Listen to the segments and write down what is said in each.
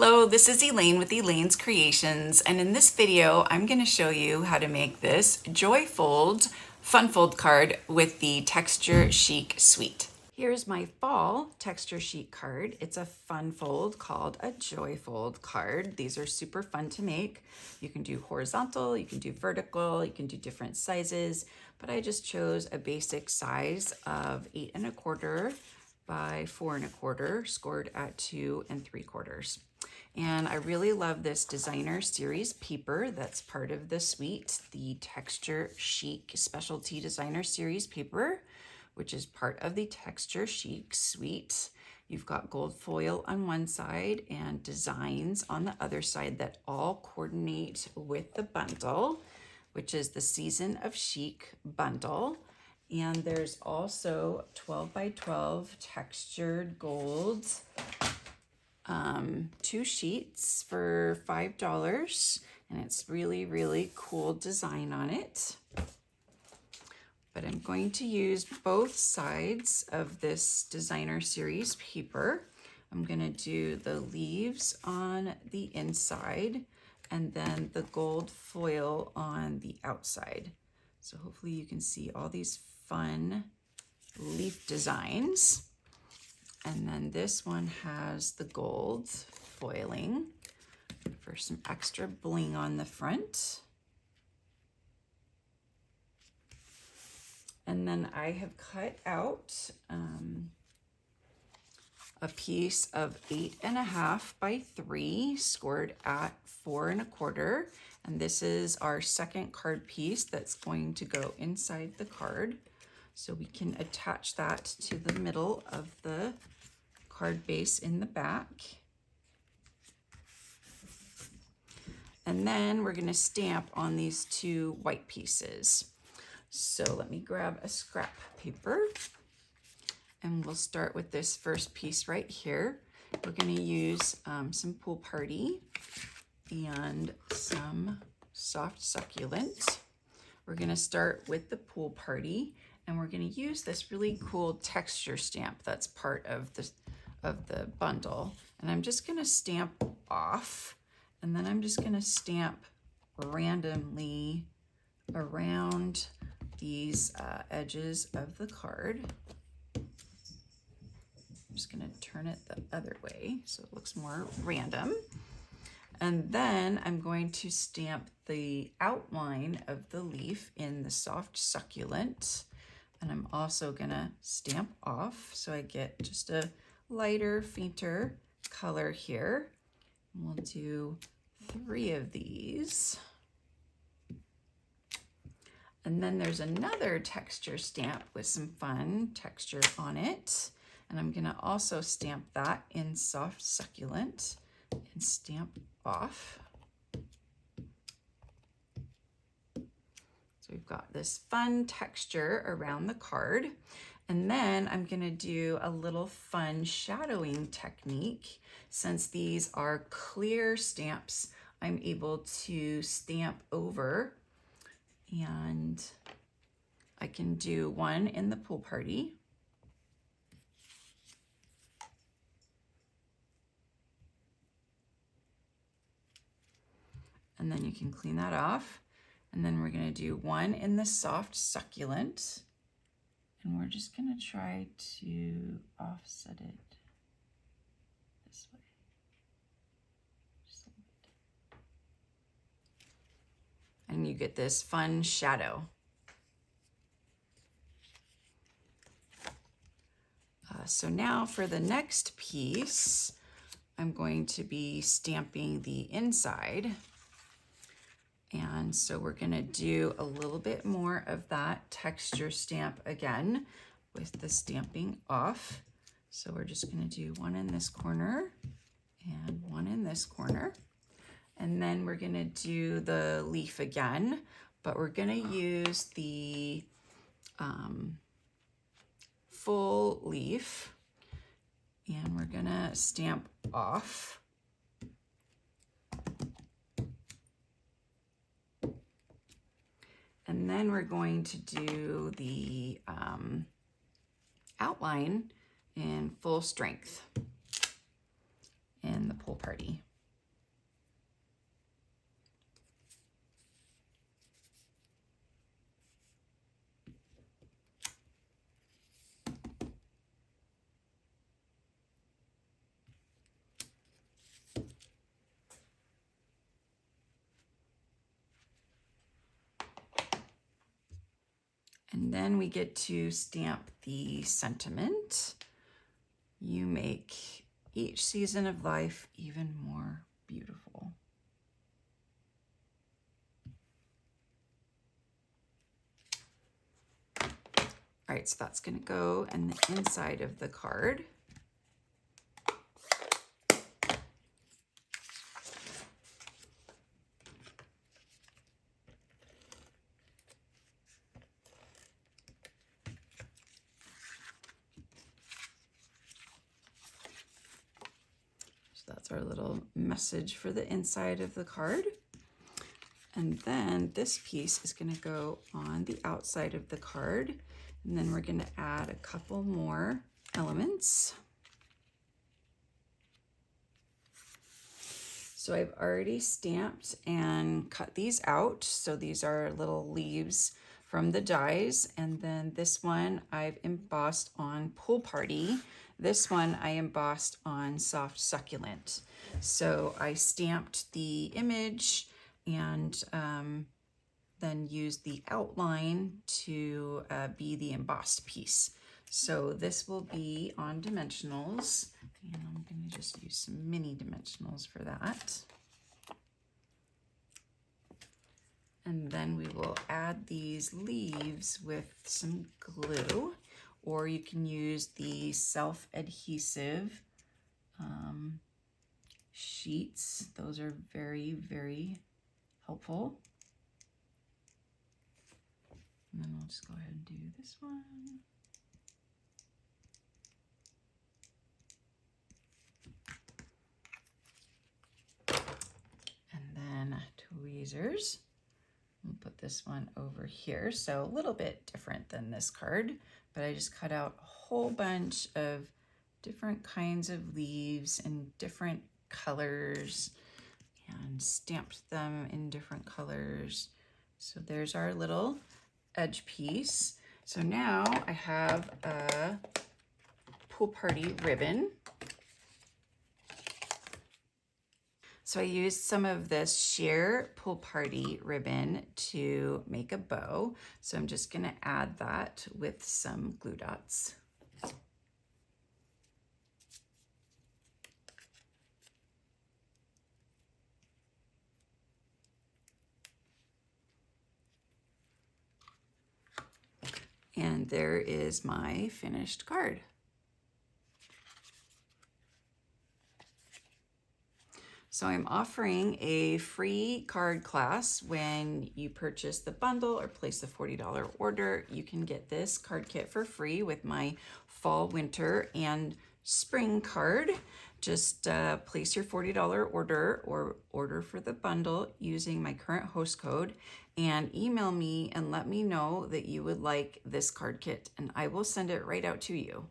Hello, this is Elaine with Elaine's Creations, and in this video I'm going to show you how to make this Joy Fold Fun Fold card with the Texture Chic suite. Here's my fall Texture Chic card. It's a fun fold called a Joy Fold card. These are super fun to make. You can do horizontal, you can do vertical, you can do different sizes, but I just chose a basic size of 8 1/4 by 4 1/4, scored at 2 3/4. And I really love this designer series paper that's part of the suite, the Texture Chic Specialty Designer Series paper, which is part of the Texture Chic suite. You've got gold foil on one side and designs on the other side that all coordinate with the bundle, which is the Season of Chic bundle. And there's also 12 by 12 textured gold, 2 sheets for $5, and it's really, really cool design on it. But I'm going to use both sides of this designer series paper. I'm going to do the leaves on the inside and then the gold foil on the outside. So hopefully you can see all these fun leaf designs. And then this one has the gold foiling for some extra bling on the front. And then I have cut out a piece of 8 1/2 by 3, scored at 4 1/4. And this is our second card piece that's going to go inside the card. So we can attach that to the middle of the card base in the back. And then we're going to stamp on these 2 white pieces. So let me grab a scrap paper and we'll start with this first piece right here. We're going to use some Pool Party and some soft succulent. We're going to start with the Pool Party, and we're going to use this really cool texture stamp that's part of the bundle. And I'm just going to stamp off, and then I'm just going to stamp randomly around these edges of the card. I'm just going to turn it the other way so it looks more random. And then I'm going to stamp the outline of the leaf in the soft succulent. And I'm also going to stamp off so I get just a lighter, fainter color here. And we'll do 3 of these. And then there's another texture stamp with some fun texture on it. And I'm going to also stamp that in soft succulent and stamp off. So we've got this fun texture around the card. And then I'm going to do a little fun shadowing technique. Since these are clear stamps, I'm able to stamp over, and I can do one in the Pool Party. And then you can clean that off. And then we're going to do one in the soft succulent. And we're just going to try to offset it this way. Just a little bit. And you get this fun shadow. So now for the next piece, I'm going to be stamping the inside. And so we're going to do a little bit more of that texture stamp again with the stamping off. So we're just going to do one in this corner and one in this corner. And then we're going to do the leaf again, but we're going to use the full leaf, and we're going to stamp off. And then we're going to do the outline in full strength in the Pool Party. And then we get to stamp the sentiment. You make each season of life even more beautiful. All right, so that's going to go in the inside of the card. So that's our little message for the inside of the card. And then this piece is going to go on the outside of the card. And then we're going to add a couple more elements. So I've already stamped and cut these out. So these are little leaves from the dies. And then this one I've embossed on Pool Party. This one I embossed on Soft Succulent. So I stamped the image and then used the outline to be the embossed piece. So this will be on dimensionals, and I'm going to just use some mini dimensionals for that. And then we will add these leaves with some glue, or you can use the self-adhesive sheets. Those are very, very helpful. And then we'll just go ahead and do this one. And then tweezers. We'll put this one over here. So a little bit different than this card, but I just cut out a whole bunch of different kinds of leaves in different colors and stamped them in different colors. So there's our little edge piece. So now I have a Pool Party ribbon. So I used some of this sheer Pool Party ribbon to make a bow. So I'm just going to add that with some glue dots. And there is my finished card. So I'm offering a free card class when you purchase the bundle or place a $40 order. You can get this card kit for free with my fall, winter, and spring card. Just place your $40 order or order for the bundle using my current host code and email me and let me know that you would like this card kit and I will send it right out to you.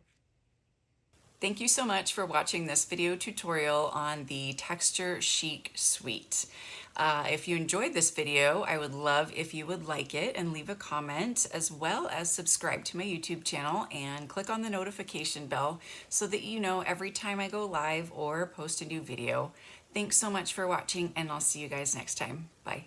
Thank you so much for watching this video tutorial on the Texture Chic Suite. If you enjoyed this video, I would love if you would like it and leave a comment, as well as subscribe to my YouTube channel and click on the notification bell so that you know every time I go live or post a new video. Thanks so much for watching, and I'll see you guys next time. Bye.